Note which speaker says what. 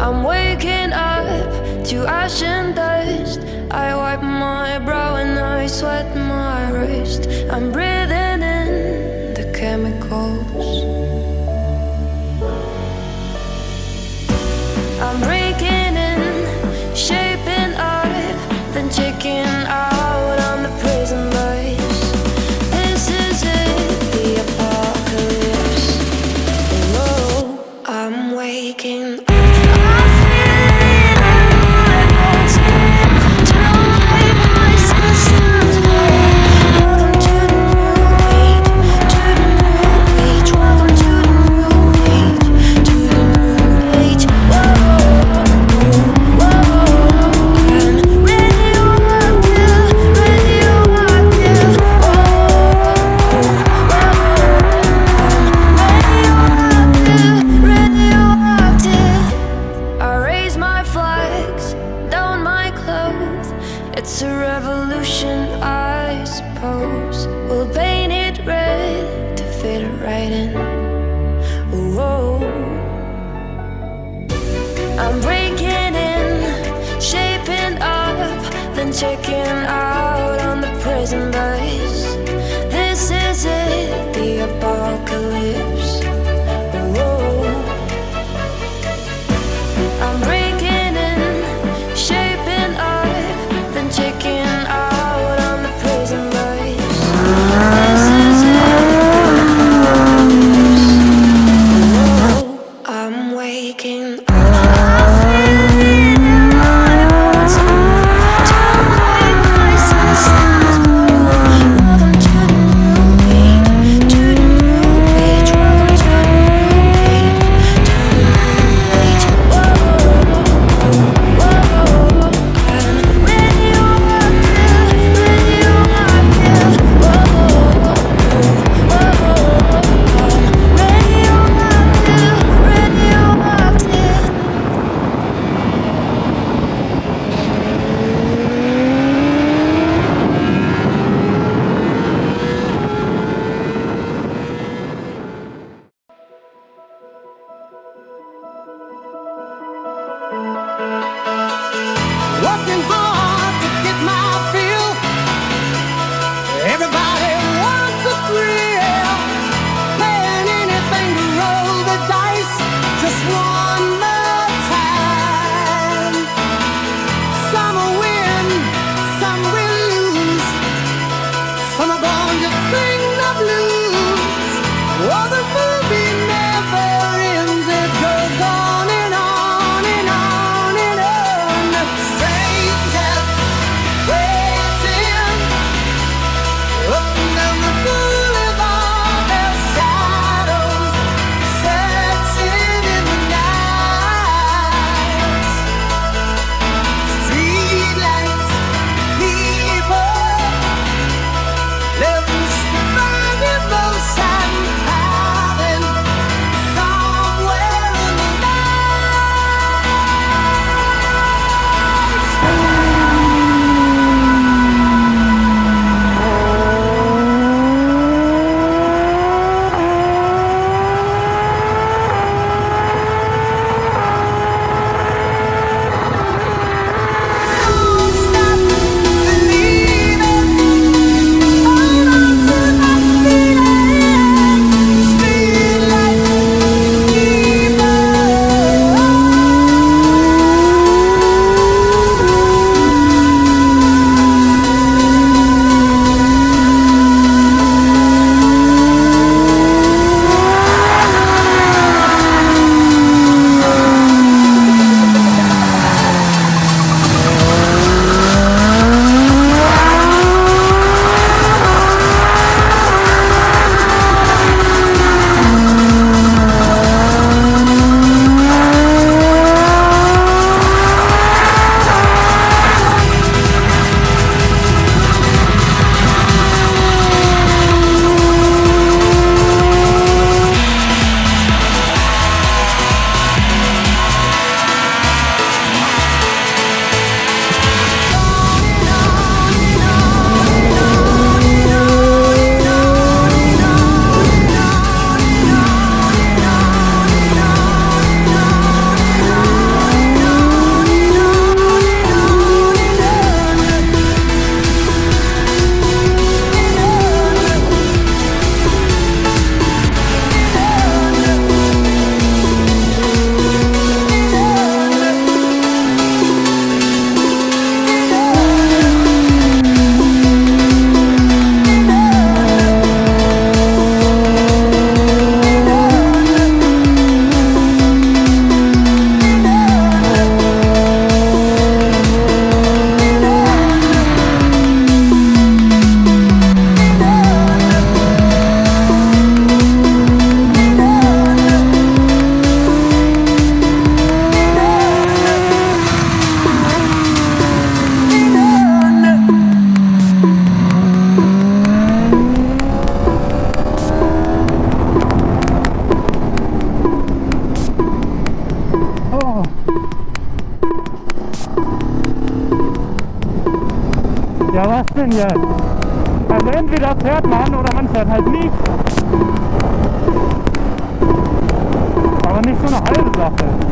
Speaker 1: I'm waking up to ash and dust. I wipe my brow and I sweat my wrist. I'm breathing in the chemicals. I'm breaking in, shaping up, then checking out on the prison bus. This is it, the apocalypse. Oh, I'm waking up. It's a revolution, I suppose. We'll paint it red to fit it right in. Whoa. I'm breaking in, shaping up, then checking out on the prison bus. This is it, the apocalypse. Whoa. I'm breaking in, shaping up, checking out on the prison bus. This is it. Oh, I'm waking up. I feel it in my bones. Don't let my systems blow. Welcome to the new age. To the new age. Welcome to the new age. To the new age. Whoa, whoa, whoa. I'm ready.
Speaker 2: Working hard to get my fill. Everybody wants a thrill. Playing anything to roll the dice. Just one more time. Some will win, some will lose. Some are born to sing the blues. Oh, the movie never ends. It goes on and on and on and on. Strange
Speaker 3: Ja, was denn jetzt? Also entweder fährt man oder man fährt halt nicht. Aber nicht so eine halbe Sache.